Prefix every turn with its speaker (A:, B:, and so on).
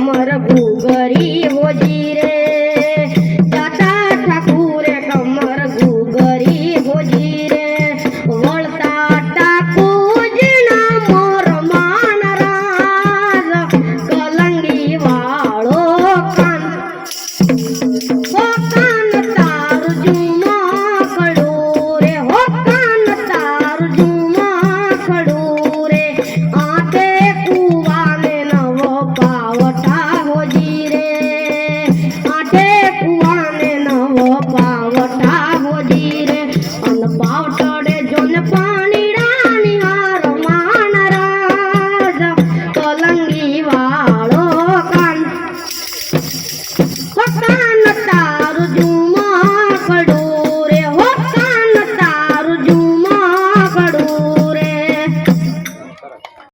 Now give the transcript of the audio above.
A: कमर घुगरी होजी रे जाता ठाकुरे कमर घुगरी होजी रे वळता टाकू जना मोर मान राज कलंगी वाळो कान हो कान तार जुमा खडू रे हो कान तार जुमा खडू रे आते कुवाने नवो पावटा होजी रे आते कुवाने नवो पावटा होजी रे